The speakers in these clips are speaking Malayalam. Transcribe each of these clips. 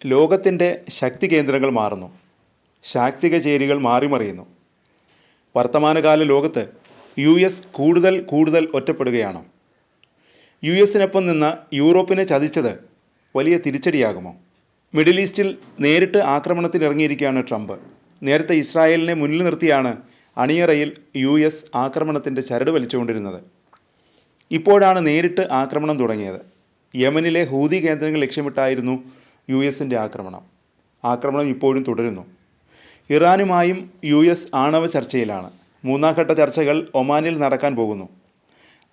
ലോകത്തിൻ്റെ ശക്തി കേന്ദ്രങ്ങൾ മാറുന്നു. ശാക്തിക ചേരികൾ മാറിമറിയുന്നു. വർത്തമാനകാല ലോകത്ത് US കൂടുതൽ ഒറ്റപ്പെടുകയാണോ? USനൊപ്പം നിന്ന യൂറോപ്പിനെ ചതിച്ചത് വലിയ തിരിച്ചടിയാകുമോ? മിഡിൽ ഈസ്റ്റിൽ നേരിട്ട് ആക്രമണത്തിനിറങ്ങിയിരിക്കുകയാണ് ട്രംപ്. നേരത്തെ ഇസ്രായേലിനെ മുന്നിൽ നിർത്തിയാണ് അണിയറയിൽ US ആക്രമണത്തിൻ്റെ ചരട് വലിച്ചുകൊണ്ടിരുന്നത്. ഇപ്പോഴാണ് നേരിട്ട് ആക്രമണം തുടങ്ങിയത്. യമനിലെ ഹൂതി കേന്ദ്രങ്ങൾ ലക്ഷ്യമിട്ടായിരുന്നു USൻ്റെ ആക്രമണം. ആക്രമണം ഇപ്പോഴും തുടരുന്നു. ഇറാനുമായും US ആണവ ചർച്ചയിലാണ്. മൂന്നാം ഘട്ട ചർച്ചകൾ ഒമാനിൽ നടക്കാൻ പോകുന്നു.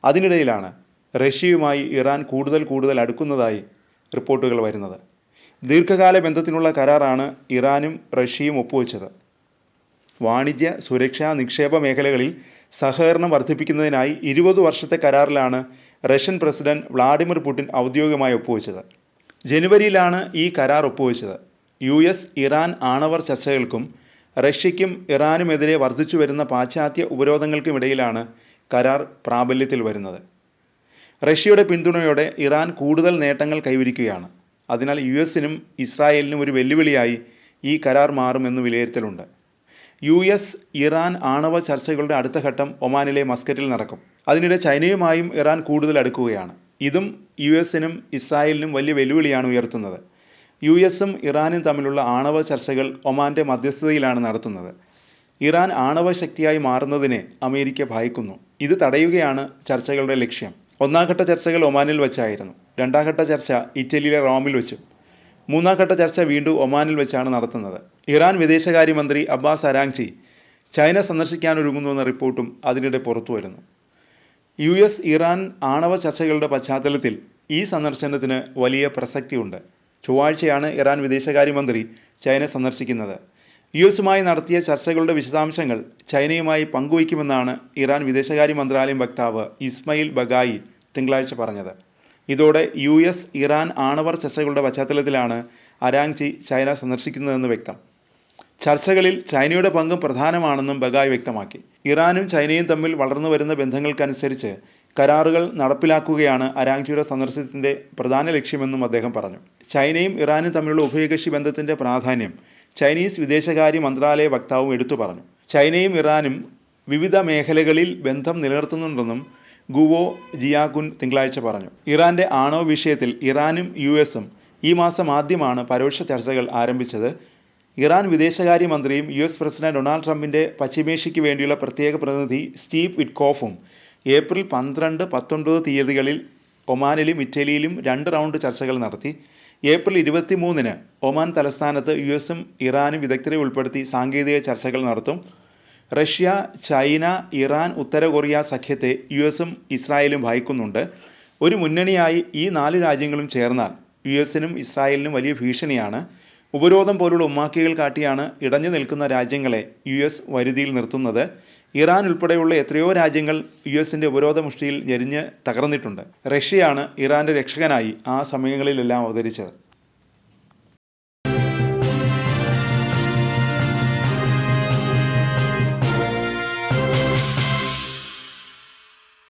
അതിനിടയിലാണ് റഷ്യയുമായി ഇറാൻ കൂടുതൽ അടുക്കുന്നതായി റിപ്പോർട്ടുകൾ വരുന്നത്. ദീർഘകാല ബന്ധത്തിനുള്ള കരാറാണ് ഇറാനും റഷ്യയും ഒപ്പുവെച്ചത്. വാണിജ്യ, സുരക്ഷാ, നിക്ഷേപ മേഖലകളിൽ സഹകരണം വർദ്ധിപ്പിക്കുന്നതിനായി 20 വർഷത്തെ കരാറിലാണ് റഷ്യൻ പ്രസിഡന്റ് വ്ളാഡിമിർ പുടിൻ ഔദ്യോഗികമായി ഒപ്പുവെച്ചത്. ജനുവരിയിലാണ് ഈ കരാർ ഒപ്പുവെച്ചത്. US ഇറാൻ ആണവ ചർച്ചകൾക്കും റഷ്യയ്ക്കും ഇറാനുമെതിരെ വർദ്ധിച്ചു വരുന്ന പാശ്ചാത്യ ഉപരോധങ്ങൾക്കുമിടയിലാണ് കരാർ പ്രാബല്യത്തിൽ വരുന്നത്. റഷ്യയുടെ പിന്തുണയോടെ ഇറാൻ കൂടുതൽ നേട്ടങ്ങൾ കൈവരിക്കുകയാണ്. അതിനാൽ USനും ഇസ്രായേലിനും ഒരു വെല്ലുവിളിയായി ഈ കരാർ മാറുമെന്ന് വിലയിരുത്തലുണ്ട്. US ഇറാൻ ആണവ ചർച്ചകളുടെ അടുത്ത ഘട്ടം ഒമാനിലെ മസ്കറ്റിൽ നടക്കും. അതിനിടെ ചൈനയുമായും ഇറാൻ കൂടുതൽ അടുക്കുകയാണ്. ഇതും USനും ഇസ്രായേലിനും വലിയ വെല്ലുവിളിയാണ് ഉയർത്തുന്നത്. USും ഇറാനും തമ്മിലുള്ള ആണവ ചർച്ചകൾ ഒമാൻ്റെ മധ്യസ്ഥതയിലാണ് നടത്തുന്നത്. ഇറാൻ ആണവ ശക്തിയായി മാറുന്നതിനെ അമേരിക്ക ഭയക്കുന്നു. ഇത് തടയുകയാണ് ചർച്ചകളുടെ ലക്ഷ്യം. ഒന്നാം ഘട്ട ചർച്ചകൾ ഒമാനിൽ വെച്ചായിരുന്നു. രണ്ടാം ഘട്ട ചർച്ച ഇറ്റലിയിലെ റോമിൽ വെച്ചു. മൂന്നാം ഘട്ട ചർച്ച വീണ്ടും ഒമാനിൽ വെച്ചാണ് നടത്തുന്നത്. ഇറാൻ വിദേശകാര്യമന്ത്രി അബ്ബാസ് അരാങ്ചി ചൈന സന്ദർശിക്കാനൊരുങ്ങുന്നുവെന്ന റിപ്പോർട്ടും അതിനിടെ പുറത്തു വരുന്നു. US ഇറാൻ ആണവ ചർച്ചകളുടെ പശ്ചാത്തലത്തിൽ ഈ സന്ദർശനത്തിന് വലിയ പ്രസക്തിയുണ്ട്. ചൊവ്വാഴ്ചയാണ് ഇറാൻ വിദേശകാര്യമന്ത്രി ചൈന സന്ദർശിക്കുന്നത്. USുമായി നടത്തിയ ചർച്ചകളുടെ വിശദാംശങ്ങൾ ചൈനയുമായി പങ്കുവയ്ക്കുമെന്നാണ് ഇറാൻ വിദേശകാര്യ മന്ത്രാലയം വക്താവ് ഇസ്മയിൽ ബഗായി തിങ്കളാഴ്ച പറഞ്ഞത്. ഇതോടെ US ഇറാൻ ആണവ ചർച്ചകളുടെ പശ്ചാത്തലത്തിലാണ് അരാങ്ചി ചൈന സന്ദർശിക്കുന്നതെന്ന് വ്യക്തം. ചർച്ചകളിൽ ചൈനയുടെ പങ്കും പ്രധാനമാണെന്നും ബഗായി വ്യക്തമാക്കി. ഇറാനും ചൈനയും തമ്മിൽ വളർന്നു വരുന്ന ബന്ധങ്ങൾക്കനുസരിച്ച് കരാറുകൾ നടപ്പിലാക്കുകയാണ് അരാങ്ചിയുടെ സന്ദർശനത്തിൻ്റെ പ്രധാന ലക്ഷ്യമെന്നും അദ്ദേഹം പറഞ്ഞു. ചൈനയും ഇറാനും തമ്മിലുള്ള ഉഭയകക്ഷി ബന്ധത്തിൻ്റെ പ്രാധാന്യം ചൈനീസ് വിദേശകാര്യ മന്ത്രാലയ വക്താവും എടുത്തു പറഞ്ഞു. ചൈനയും ഇറാനും വിവിധ മേഖലകളിൽ ബന്ധം നിലനിർത്തുന്നുണ്ടെന്നും ഗുവോ ജിയാകുൻ തിങ്കളാഴ്ച പറഞ്ഞു. ഇറാൻ്റെ ആണവ വിഷയത്തിൽ ഇറാനും USും ഈ മാസം ആദ്യമാണ് പരോക്ഷ ചർച്ചകൾ ആരംഭിച്ചത്. ഇറാൻ വിദേശകാര്യ മന്ത്രിയും US പ്രസിഡന്റ് ഡൊണാൾഡ് ട്രംപിൻ്റെ പശ്ചിമേഷ്യയ്ക്ക് വേണ്ടിയുള്ള പ്രത്യേക പ്രതിനിധി സ്റ്റീവ് വിറ്റ്കോഫും ഏപ്രിൽ 12, 19 തീയതികളിൽ ഒമാനിലും ഇറ്റലിയിലും 2 റൗണ്ട് ചർച്ചകൾ നടത്തി. ഏപ്രിൽ 23-ന് ഒമാൻ തലസ്ഥാനത്ത് USും ഇറാനും വിദഗ്ധരെ ഉൾപ്പെടുത്തി സാങ്കേതിക ചർച്ചകൾ നടത്തും. റഷ്യ, ചൈന, ഇറാൻ, ഉത്തര കൊറിയ സഖ്യത്തെ USും ഇസ്രായേലും ഭയക്കുന്നുണ്ട്. ഒരു മുന്നണിയായി ഈ 4 രാജ്യങ്ങളും ചേർന്നാൽ USനും ഇസ്രായേലിനും വലിയ ഭീഷണിയാണ്. ഉപരോധം പോലുള്ള ഉമ്മാക്കികൾ കാട്ടിയാണ് ഇടഞ്ഞു നിൽക്കുന്ന രാജ്യങ്ങളെ US വരുതിയിൽ നിർത്തുന്നത്. ഇറാൻ ഉൾപ്പെടെയുള്ള എത്രയോ രാജ്യങ്ങൾ USൻ്റെ ഉപരോധ മുഷ്ടിയിൽ ഞെരിഞ്ഞ് തകർന്നിട്ടുണ്ട്. റഷ്യയാണ് ഇറാൻ്റെ രക്ഷകനായി ആ സമയങ്ങളിലെല്ലാം അവതരിച്ചത്.